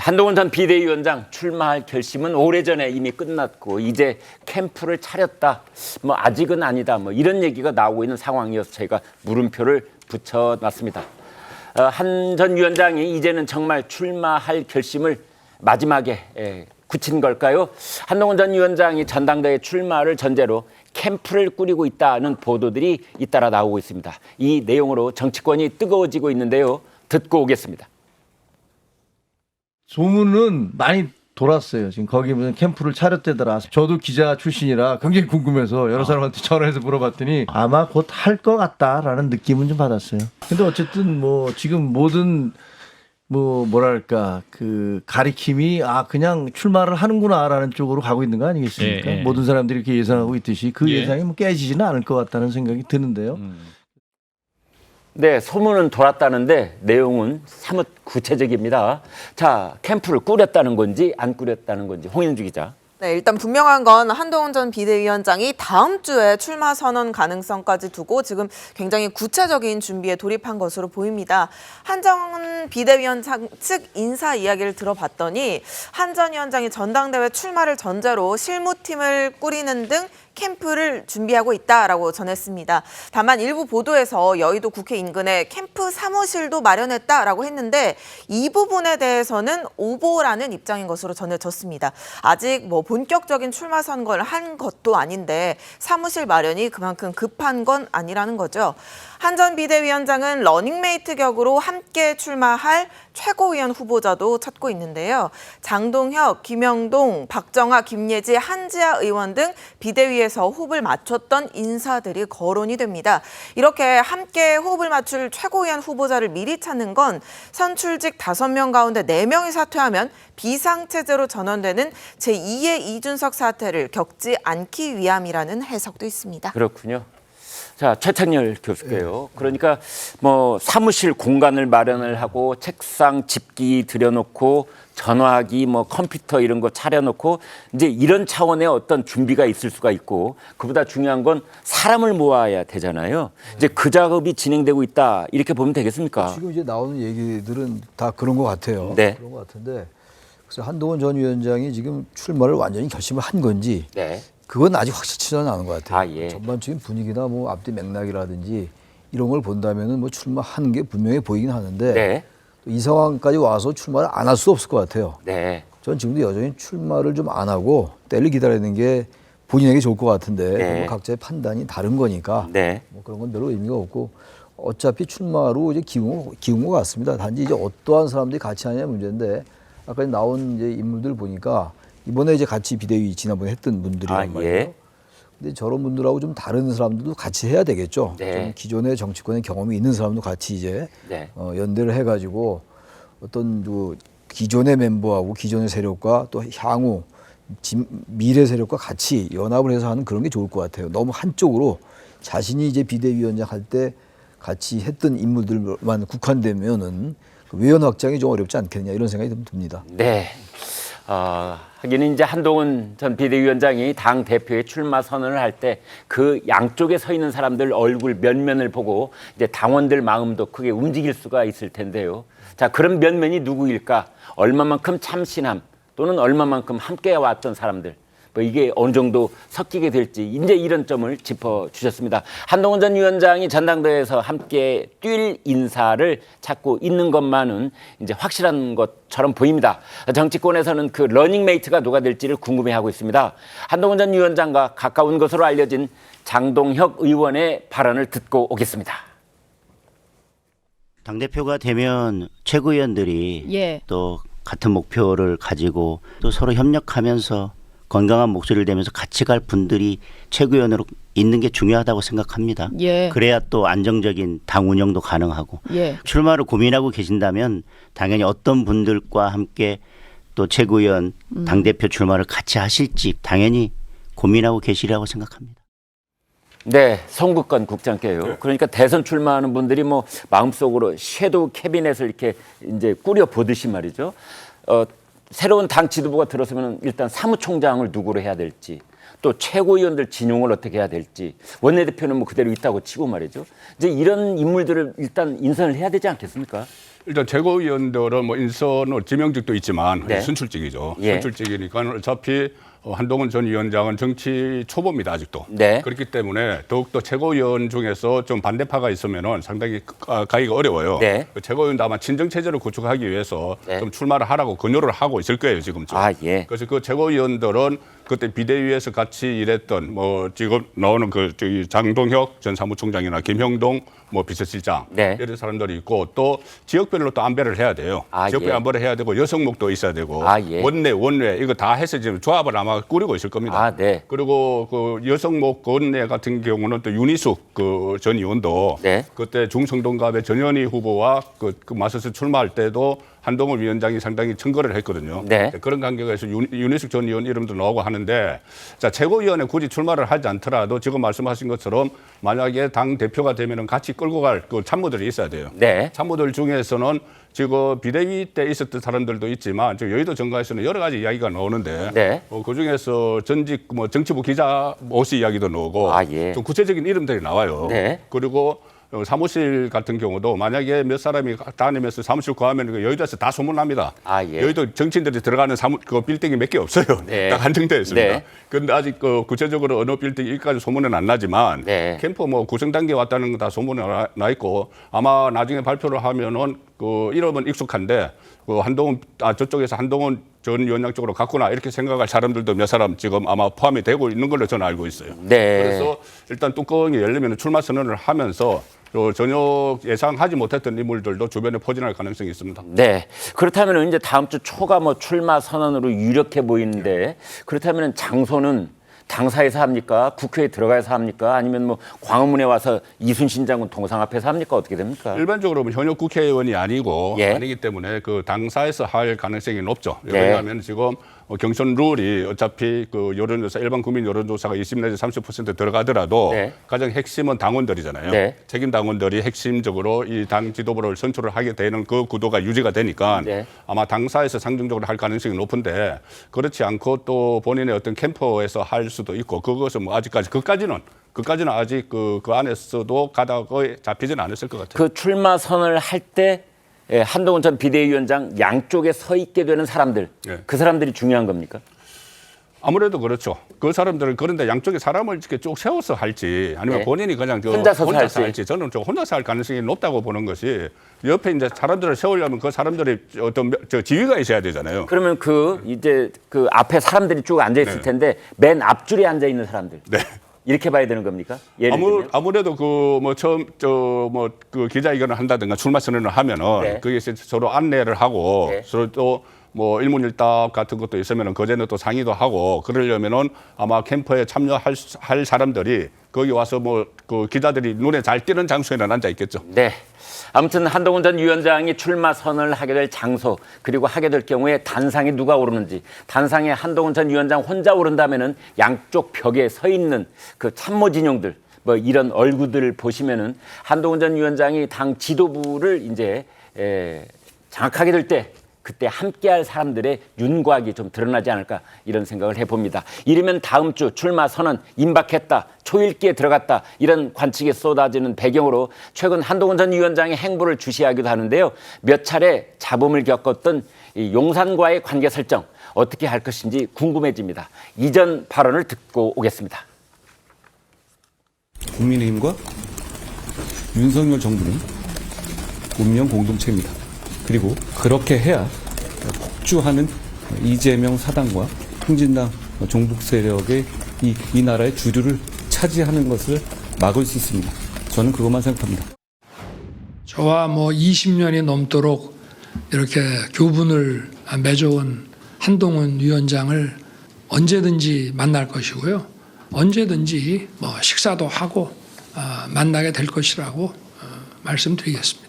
한동훈 전 비대위원장 출마할 결심은 오래전에 이미 끝났고 이제 캠프를 차렸다. 뭐 아직은 아니다. 뭐 이런 얘기가 나오고 있는 상황이어서 저희가 물음표를 붙여놨습니다. 한 전 위원장이 이제는 정말 출마할 결심을 마지막에 굳힌 걸까요? 한동훈 전 위원장이 전당대회 출마를 전제로 캠프를 꾸리고 있다는 보도들이 잇따라 나오고 있습니다. 이 내용으로 정치권이 뜨거워지고 있는데요. 듣고 오겠습니다. 소문은 많이 돌았어요. 지금 거기 무슨 캠프를 차렸대더라. 저도 기자 출신이라 굉장히 궁금해서 여러 사람한테 전화해서 물어봤더니 아마 곧 할 것 같다라는 느낌은 좀 받았어요. 근데 어쨌든 뭐 지금 모든 뭐랄까 그 가리킴이 그냥 출마를 하는구나라는 쪽으로 가고 있는 거 아니겠습니까? 예. 모든 사람들이 이렇게 예상하고 있듯이 그 예. 예상이 뭐 깨지지는 않을 것 같다는 생각이 드는데요. 네, 소문은 돌았다는데 내용은 사뭇 구체적입니다. 자, 캠프를 꾸렸다는 건지 안 꾸렸다는 건지 홍인주 기자. 네, 일단 분명한 건 한동훈 전 비대위원장이 다음 주에 출마 선언 가능성까지 두고 지금 굉장히 구체적인 준비에 돌입한 것으로 보입니다. 한정훈 비대위원장 측 인사 이야기를 들어봤더니 한 전 위원장이 전당대회 출마를 전제로 실무팀을 꾸리는 등 캠프를 준비하고 있다라고 전했습니다. 다만 일부 보도에서 여의도 국회 인근에 캠프 사무실도 마련했다라고 했는데 이 부분에 대해서는 오보라는 입장인 것으로 전해졌습니다. 아직 뭐 본격적인 출마 선거를 한 것도 아닌데 사무실 마련이 그만큼 급한 건 아니라는 거죠. 한 전 비대위원장은 러닝메이트 격으로 함께 출마할 최고위원 후보자도 찾고 있는데요. 장동혁, 김영동, 박정아, 김예지, 한지아 의원 등 비대위에서 호흡을 맞췄던 인사들이 거론이 됩니다. 이렇게 함께 호흡을 맞출 최고위원 후보자를 미리 찾는 건 선출직 5명 가운데 4명이 사퇴하면 비상체제로 전환되는 제2의 이준석 사태를 겪지 않기 위함이라는 해석도 있습니다. 그렇군요. 자, 최창렬 교수께요. 그러니까 뭐 사무실 공간을 마련을 하고 책상, 집기 들여놓고 전화기, 뭐 컴퓨터 이런 거 차려놓고 이제 이런 차원의 어떤 준비가 있을 수가 있고 그보다 중요한 건 사람을 모아야 되잖아요. 이제 그 작업이 진행되고 있다 이렇게 보면 되겠습니까? 지금 이제 나오는 얘기들은 다 그런 것 같아요. 네. 그런 것 같은데 그래서 한동훈 전 위원장이 지금 출마를 완전히 결심을 한 건지 네. 그건 아직 확실치는 않은 것 같아요. 예. 전반적인 분위기나 뭐 앞뒤 맥락이라든지 이런 걸 본다면은 뭐 출마하는 게 분명해 보이긴 하는데 네. 또 이 상황까지 와서 출마를 안 할 수 없을 것 같아요. 네. 전 지금도 여전히 출마를 좀 안 하고 때를 기다리는 게 본인에게 좋을 것 같은데 네. 뭐 각자의 판단이 다른 거니까 네. 뭐 그런 건 별로 의미가 없고 어차피 출마로 이제 기운 것 같습니다. 단지 이제 어떠한 사람들이 같이 하냐 문제인데 아까 나온 이제 인물들 보니까 이번에 이제 같이 비대위 지난번에 했던 분들이란 말이에요. 예. 근데 저런 분들하고 좀 다른 사람들도 같이 해야 되겠죠. 네. 좀 기존의 정치권의 경험이 있는 사람도 같이 이제 네. 연대를 해가지고 어떤 기존의 멤버하고 기존의 세력과 또 향후 미래 세력과 같이 연합을 해서 하는 그런 게 좋을 것 같아요. 너무 한쪽으로 자신이 이제 비대위원장 할 때 같이 했던 인물들만 국한되면은 그 외연 확장이 좀 어렵지 않겠냐 이런 생각이 좀 듭니다. 네. 하기는 이제 한동훈 전 비대위원장이 당 대표에 출마 선언을 할 때 그 양쪽에 서 있는 사람들 얼굴 면면을 보고 이제 당원들 마음도 크게 움직일 수가 있을 텐데요. 자, 그런 면면이 누구일까? 얼마만큼 참신함 또는 얼마만큼 함께 왔던 사람들. 뭐 이게 어느 정도 섞이게 될지 이제 이런 점을 짚어주셨습니다. 한동훈 전 위원장이 전당대회에서 함께 뛸 인사를 찾고 있는 것만은 이제 확실한 것처럼 보입니다. 정치권에서는 그 러닝메이트가 누가 될지를 궁금해하고 있습니다. 한동훈 전 위원장과 가까운 것으로 알려진 장동혁 의원의 발언을 듣고 오겠습니다. 당대표가 되면 최고위원들이 또 같은 목표를 가지고 또 서로 협력하면서 건강한 목소리를 내면서 같이 갈 분들이 최고위원으로 있는 게 중요하다고 생각합니다. 그래야 또 안정적인 당 운영도 가능하고 출마를 고민하고 계신다면 당연히 어떤 분들과 함께 또 최고위원 당대표 출마를 같이 하실지 당연히 고민하고 계시리라고 생각합니다. 네, 송국건 국장께요. 그러니까 대선 출마하는 분들이 뭐 마음속으로 섀도우 캐비넷을 이렇게 이제 꾸려 보듯이 말이죠. 새로운 당 지도부가 들어서면 일단 사무총장을 누구로 해야 될지, 또 최고위원들 진용을 어떻게 해야 될지, 원내대표는 뭐 그대로 있다고 치고 말이죠. 이제 이런 인물들을 일단 인선을 해야 되지 않겠습니까? 일단 최고위원들은 뭐 인선은 지명직도 있지만 네. 선출직이죠. 예. 선출직이니까 어차피 한동훈 전 위원장은 정치 초보입니다 아직도. 네. 그렇기 때문에 더욱더 최고위원 중에서 좀 반대파가 있으면은 상당히 가기가 어려워요. 네. 그 최고위원도 아마 친정 체제를 구축하기 위해서 네. 좀 출마를 하라고 권유를 하고 있을 거예요 지금쯤. 아, 예. 그래서 그 최고위원들은 그때 비대위에서 같이 일했던 뭐 지금 나오는 그 저기 장동혁 전 사무총장이나 김형동 뭐 비서실장 네. 이런 사람들이 있고 또 지역별로 또 안배를 해야 돼요. 아, 지역별 예. 안배를 해야 되고 여성목도 있어야 되고 아, 예. 원내 이거 다 해서 지금 조합을 아마 꾸리고 있을 겁니다. 아, 네. 그리고 그 여성목 원내 같은 경우는 또 윤희숙 그 전 의원도 네. 그때 중성동갑의 전현희 후보와 그 맞서서 출마할 때도 한동훈 위원장이 상당히 청거를 했거든요. 네. 그런 관계에서 윤희숙 전 의원 이름도 나오고 하는데 자 최고위원회 굳이 출마를 하지 않더라도 지금 말씀하신 것처럼 만약에 당 대표가 되면은 같이 끌고 갈 그 참모들이 있어야 돼요. 네. 참모들 중에서는 지금 비대위 때 있었던 사람들도 있지만 저 여의도 정가에서는 여러 가지 이야기가 나오는데 네. 그 중에서 전직 뭐 정치부 기자 모씨 이야기도 나오고 아, 예. 좀 구체적인 이름들이 나와요. 네. 그리고 사무실 같은 경우도 만약에 몇 사람이 다니면서 사무실 구하면 그 여의도에서 다 소문납니다. 아, 예. 여의도 정치인들이 들어가는 그 빌딩이 몇 개 없어요. 네. 딱 한정되어 있습니다. 네. 그런데 아직 그 구체적으로 어느 빌딩일까지 소문은 안 나지만 네. 캠프 뭐 구성 단계 왔다는 거 다 소문이 나 있고 아마 나중에 발표를 하면은 그 이름은 익숙한데 그 저쪽에서 한동훈 전 위원장 쪽으로 갔구나 이렇게 생각할 사람들도 몇 사람 지금 아마 포함이 되고 있는 걸로 저는 알고 있어요. 네. 그래서 일단 뚜껑이 열리면 출마 선언을 하면서 전혀 예상하지 못했던 인물들도 주변에 포진할 가능성이 있습니다. 네. 그렇다면 이제 다음 주 초가 뭐 출마 선언으로 유력해 보이는데 그렇다면 장소는 당사에서 합니까? 국회에 들어가서 합니까? 아니면 뭐 광화문에 와서 이순신 장군 동상 앞에서 합니까? 어떻게 됩니까? 일반적으로 현역 국회의원이 아니고 예. 아니기 때문에 그 당사에서 할 가능성이 높죠. 네. 왜냐하면 지금 경선 룰이 어차피 그 여론조사 일반 국민 여론조사가 20 내지 30% 들어가더라도 네. 가장 핵심은 당원들이잖아요. 네. 책임 당원들이 핵심적으로 이 당 지도부를 선출을 하게 되는 그 구도가 유지가 되니까 네. 아마 당사에서 상정적으로 할 가능성이 높은데 그렇지 않고 또 본인의 어떤 캠퍼에서 할 수도 있고 그것은 뭐 아직까지 그까지는 아직 그 안에서도 가닥에 잡히지는 않았을 것 같아요. 그 출마 선언을 할 때 한동훈 전 비대위원장 양쪽에 서 있게 되는 사람들, 네. 그 사람들이 중요한 겁니까? 아무래도 그렇죠. 그 사람들은 그런데 양쪽에 사람을 이렇게 쭉 세워서 할지 아니면 네. 본인이 그냥 혼자서 할지 저는 좀 혼자서 할 가능성이 높다고 보는 것이 옆에 이제 사람들을 세우려면 그 사람들이 어떤 지위가 있어야 되잖아요. 그러면 이제 그 앞에 사람들이 쭉 앉아 있을 네. 텐데 맨 앞줄에 앉아 있는 사람들. 네. 이렇게 봐야 되는 겁니까? 예를 들면. 아무래도 그 뭐 처음 그 기자회견을 한다든가 출마 선언을 하면은 네. 그게 서로 안내를 하고 네. 서로 또 뭐 일문일답 같은 것도 있으면은 그전에 또 상의도 하고 그러려면은 아마 캠프에 참여할 사람들이 거기 와서 뭐 그 기자들이 눈에 잘 띄는 장소에는 앉아 있겠죠. 네. 아무튼 한동훈 전 위원장이 출마 선언을 하게 될 장소 그리고 하게 될 경우에 단상에 누가 오르는지 단상에 한동훈 전 위원장 혼자 오른다면은 양쪽 벽에 서 있는 그 참모 진영들 뭐 이런 얼굴들을 보시면은 한동훈 전 위원장이 당 지도부를 이제 장악하게 될 때 그때 함께할 사람들의 윤곽이 좀 드러나지 않을까 이런 생각을 해봅니다. 이르면 다음 주 출마 선언 임박했다. 초읽기에 들어갔다. 이런 관측이 쏟아지는 배경으로 최근 한동훈 전 위원장의 행보를 주시하기도 하는데요. 몇 차례 잡음을 겪었던 이 용산과의 관계 설정 어떻게 할 것인지 궁금해집니다. 이전 발언을 듣고 오겠습니다. 국민의힘과 윤석열 정부는 운명 공동체입니다. 그리고 그렇게 해야 폭주하는 이재명 사당과 흥진당 종북 세력의 이 나라의 주류를 차지하는 것을 막을 수 있습니다. 저는 그것만 생각합니다. 저와 20년이 넘도록 이렇게 교분을 맺어온 한동훈 위원장을 언제든지 만날 것이고요. 언제든지 식사도 하고 만나게 될 것이라고 말씀드리겠습니다.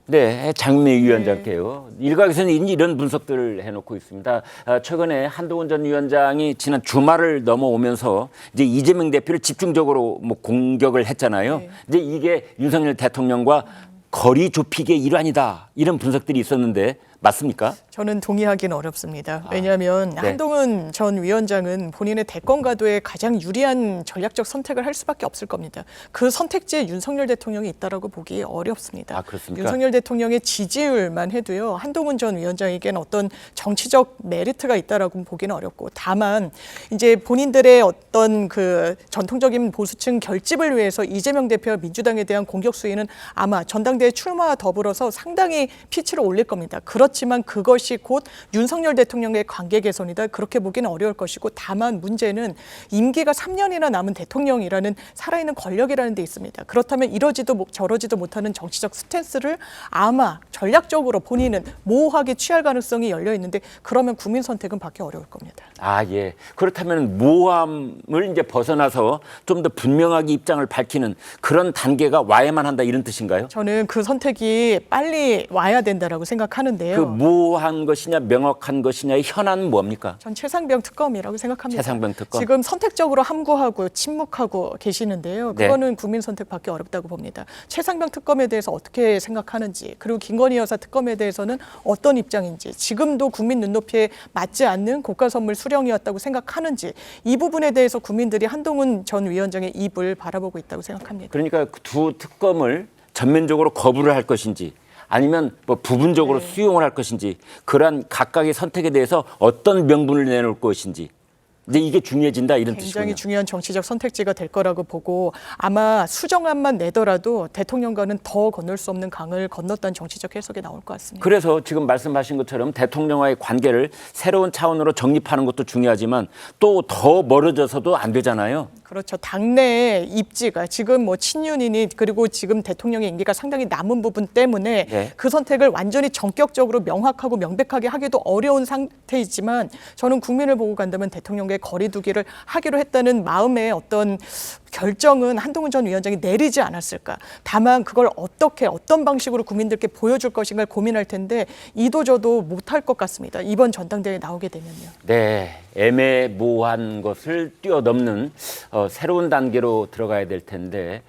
네, 장미 위원장께요. 일각에서는 이런 분석들을 해놓고 있습니다. 최근에 한동훈 전 위원장이 지난 주말을 넘어오면서 이제 이재명 대표를 집중적으로 공격을 했잖아요. 네. 이제 이게 윤석열 대통령과 거리 좁히기의 일환이다 이런 분석들이 있었는데 맞습니까? 저는 동의하기는 어렵습니다. 왜냐하면 네. 한동훈 전 위원장은 본인의 대권 가도에 가장 유리한 전략적 선택을 할 수밖에 없을 겁니다. 그 선택지에 윤석열 대통령이 있다라고 보기 어렵습니다. 아, 그렇습니까? 윤석열 대통령의 지지율만 해도요. 한동훈 전 위원장에게는 어떤 정치적 메리트가 있다라고 보기는 어렵고, 다만 이제 본인들의 어떤 그 전통적인 보수층 결집을 위해서 이재명 대표와 민주당에 대한 공격 수위는 아마 전당대회 출마와 더불어서 상당히 피치를 올릴 겁니다. 그렇지만 그것이 곧 윤석열 대통령의 관계 개선이다, 그렇게 보기는 어려울 것이고, 다만 문제는 임기가 3년이나 남은 대통령이라는 살아있는 권력이라는 데 있습니다. 그렇다면 이러지도 저러지도 못하는 정치적 스탠스를 아마 전략적으로 본인은 모호하게 취할 가능성이 열려 있는데, 그러면 국민 선택은 받기 어려울 겁니다. 아, 예. 그렇다면 모함을 이제 벗어나서 좀 더 분명하게 입장을 밝히는 그런 단계가 와야만 한다, 이런 뜻인가요? 저는 그 선택이 빨리 와야 된다라고 생각하는데요. 그 모호한 것이냐 명확한 것이냐의 현안은 뭡니까? 전 최상병 특검이라고 생각합니다. 최상병 특검. 지금 선택적으로 함구하고 침묵하고 계시는데요. 네. 그거는 국민 선택 받기 어렵다고 봅니다. 최상병 특검에 대해서 어떻게 생각하는지, 그리고 김건희 여사 특검에 대해서는 어떤 입장인지, 지금도 국민 눈높이에 맞지 않는 고가 선물 수령이었다고 생각하는지, 이 부분에 대해서 국민들이 한동훈 전 위원장의 입을 바라보고 있다고 생각합니다. 그러니까 그 두 특검을 전면적으로 거부를 할 것인지 아니면 뭐 부분적으로 수용을 할 것인지, 그러한 각각의 선택에 대해서 어떤 명분을 내놓을 것인지, 이제 이게 중요해진다, 이런 굉장히 뜻이군요. 중요한 정치적 선택지가 될 거라고 보고, 아마 수정안만 내더라도 대통령과는 더 건널 수 없는 강을 건넜다는 정치적 해석이 나올 것 같습니다. 그래서 지금 말씀하신 것처럼 대통령과의 관계를 새로운 차원으로 정립하는 것도 중요하지만 또 더 멀어져서도 안 되잖아요. 그렇죠. 당내의 입지가 지금 뭐 친윤이니, 그리고 지금 대통령의 임기가 상당히 남은 부분 때문에 네. 그 선택을 완전히 전격적으로 명확하고 명백하게 하기도 어려운 상태이지만, 저는 국민을 보고 간다면 대통령과의 거리두기를 하기로 했다는 마음의 어떤 결정은 한동훈 전 위원장이 내리지 않았을까. 다만 그걸 어떻게, 어떤 방식으로 국민들께 보여줄 것인가를 고민할 텐데, 이도저도 못할 것 같습니다. 이번 전당대회에 나오게 되면요. 네, 애매모호한 것을 뛰어넘는 새로운 단계로 들어가야 될 텐데,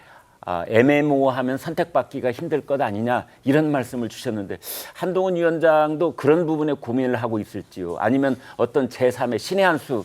애매모호하면 선택받기가 힘들 것 아니냐, 이런 말씀을 주셨는데, 한동훈 위원장도 그런 부분에 고민을 하고 있을지요, 아니면 어떤 제3의 신의 한 수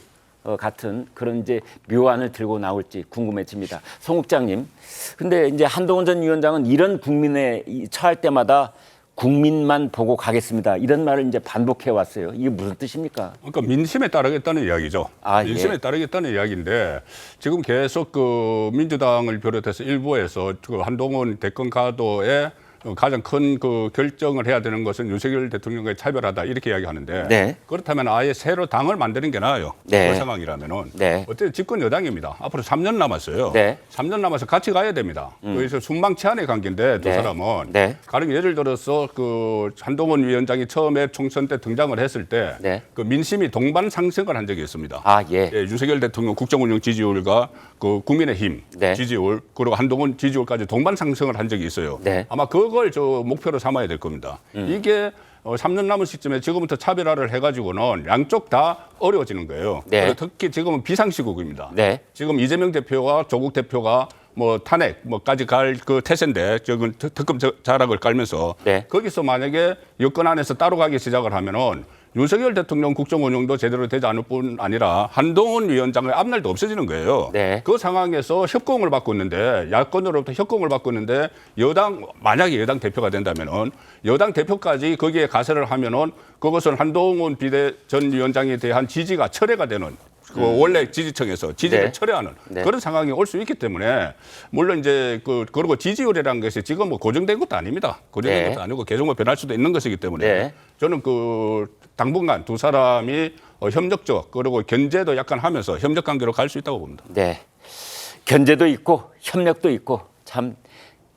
같은 그런 이제 묘안을 들고 나올지 궁금해집니다. 송 국장님, 근데 이제 한동훈 전 위원장은 이런 국민에 처할 때마다 국민만 보고 가겠습니다, 이런 말을 이제 반복해 왔어요. 이게 무슨 뜻입니까? 그러니까 민심에 따르겠다는 이야기죠. 아, 민심에 예. 따르겠다는 이야기인데, 지금 계속 그 민주당을 비롯해서 일부에서 그 한동훈 대권 가도에 가장 큰 그 결정을 해야 되는 것은 윤석열 대통령과의 차별하다, 이렇게 이야기하는데, 네. 그렇다면 아예 새로 당을 만드는 게 나아요. 네. 그 상황이라면은. 네. 어쨌든 집권 여당입니다. 앞으로 3년 남았어요. 네. 3년 남아서 같이 가야 됩니다. 그래서 순방치안의 관계인데 두 네. 사람은. 네. 가령 예를 들어서 그 한동훈 위원장이 처음에 총선 때 등장을 했을 때 네. 그 민심이 동반 상승을 한 적이 있습니다. 아, 예. 예, 윤석열 대통령 국정운영 지지율과 그 국민의힘 네. 지지율, 그리고 한동훈 지지율까지 동반 상승을 한 적이 있어요. 네. 아마 그걸 목표로 삼아야 될 겁니다. 이게 3년 남은 시점에 지금부터 차별화를 해가지고는 양쪽 다 어려워지는 거예요. 네. 그리고 특히 지금은 비상시국입니다. 네. 지금 이재명 대표와 조국 대표가 뭐 탄핵 뭐까지 갈 그 태세인데, 지금 특검 자락을 깔면서 네. 거기서 만약에 여권 안에서 따로 가기 시작을 하면은 윤석열 대통령 국정 운영도 제대로 되지 않을 뿐 아니라 한동훈 위원장의 앞날도 없어지는 거예요. 네. 그 상황에서 협공을 받고 있는데, 야권으로부터 협공을 받고 있는데, 만약에 여당 대표가 된다면은 여당 대표까지 거기에 가세를 하면은 그것은 한동훈 전 위원장에 대한 지지가 철회가 되는, 그 원래 지지층에서 지지를 네. 철회하는 네. 그런 상황이 올 수 있기 때문에, 물론 이제 그리고 지지율이라는 것이 지금 뭐 고정된 것도 아닙니다. 고정된 네. 것도 아니고 계속 뭐 변할 수도 있는 것이기 때문에 네. 저는 당분간 두 사람이 협력적, 그리고 견제도 약간 하면서 협력 관계로 갈 수 있다고 봅니다. 네, 견제도 있고 협력도 있고 참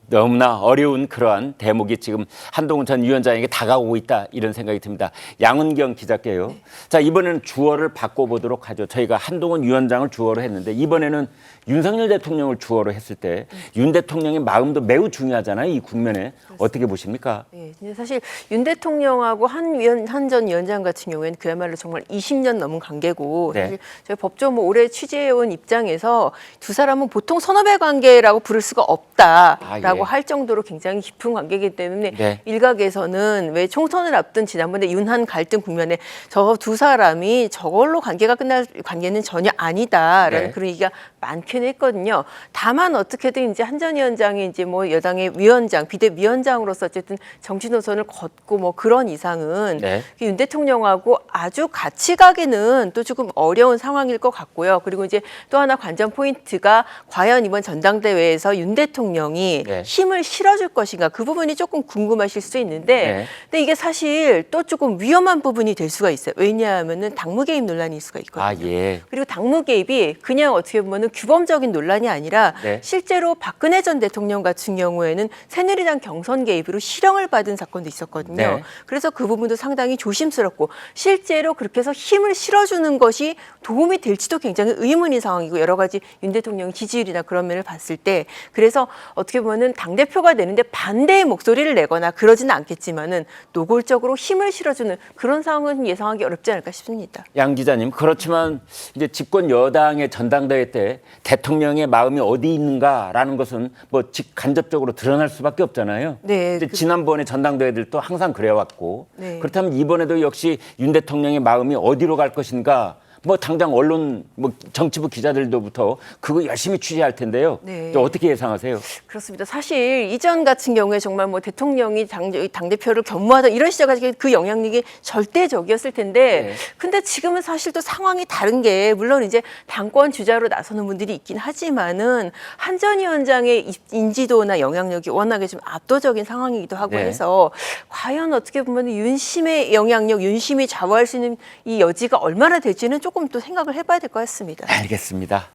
너무나 어려운 그러한 대목이 지금 한동훈 전 위원장에게 다가오고 있다, 이런 생각이 듭니다. 양은경 기자께요. 네. 자, 이번에는 주어를 바꿔보도록 하죠. 저희가 한동훈 위원장을 주어로 했는데, 이번에는 윤석열 대통령을 주어로 했을 때 윤 대통령의 마음도 매우 중요하잖아요, 이 국면에. 어떻게 보십니까? 네, 사실 윤 대통령하고 한 전 위원장 같은 경우에는 그야말로 정말 20년 넘은 관계고, 네. 사실 저희 법조 오래 취재해온 입장에서 두 사람은 보통 선후배 관계라고 부를 수가 없다라고 라고 할 정도로 굉장히 깊은 관계이기 때문에 네. 일각에서는 왜 총선을 앞둔 지난번에 윤한 갈등 국면에 저 두 사람이 저걸로 관계가 끝날 관계는 전혀 아니다라는 네. 그런 얘기가 많긴 했거든요. 다만 어떻게든 이제 한 전 위원장이 이제 뭐 여당의 위원장, 비대위원장으로서 어쨌든 정치 노선을 걷고 뭐 그런 이상은 네. 윤 대통령하고 아주 같이 가기는 또 조금 어려운 상황일 것 같고요. 그리고 이제 또 하나 관전 포인트가 과연 이번 전당대회에서 윤 대통령이 네. 힘을 실어줄 것인가 그 부분이 조금 궁금하실 수 있는데 네. 근데 이게 사실 또 조금 위험한 부분이 될 수가 있어요. 왜냐하면은 당무 개입 논란이 있을 수가 있거든요. 아, 예. 그리고 당무 개입이 그냥 어떻게 보면은 규범적인 논란이 아니라 네. 실제로 박근혜 전 대통령 같은 경우에는 새누리당 경선 개입으로 실형을 받은 사건도 있었거든요. 네. 그래서 그 부분도 상당히 조심스럽고 실제로 그렇게 해서 힘을 실어주는 것이 도움이 될지도 굉장히 의문인 상황이고 여러 가지 윤 대통령 지지율이나 그런 면을 봤을 때 그래서 어떻게 보면은 당대표가 되는데 반대의 목소리를 내거나 그러지는 않겠지만은 노골적으로 힘을 실어주는 그런 상황은 예상하기 어렵지 않을까 싶습니다. 양 기자님, 그렇지만 이제 집권 여당의 전당대회 때 대통령의 마음이 어디 있는가라는 것은 뭐 간접적으로 드러날 수밖에 없잖아요. 네, 이제 지난번에 전당대회들도 항상 그래왔고 네. 그렇다면 이번에도 역시 윤 대통령의 마음이 어디로 갈 것인가? 뭐 당장 언론, 뭐 정치부 기자들도부터 그거 열심히 취재할 텐데요. 네. 또 어떻게 예상하세요? 그렇습니다. 사실 이전 같은 경우에 정말 뭐 대통령이 당대표를 겸무하다 이런 시절까지 그 영향력이 절대적이었을 텐데 네. 근데 지금은 사실 또 상황이 다른 게 물론 이제 당권 주자로 나서는 분들이 있긴 하지만은 한 전 위원장의 인지도나 영향력이 워낙에 좀 압도적인 상황이기도 하고 네. 해서 과연 어떻게 보면 윤심의 영향력, 윤심이 좌우할 수 있는 이 여지가 얼마나 될지는 조금 또 생각을 해봐야 될 것 같습니다. 알겠습니다.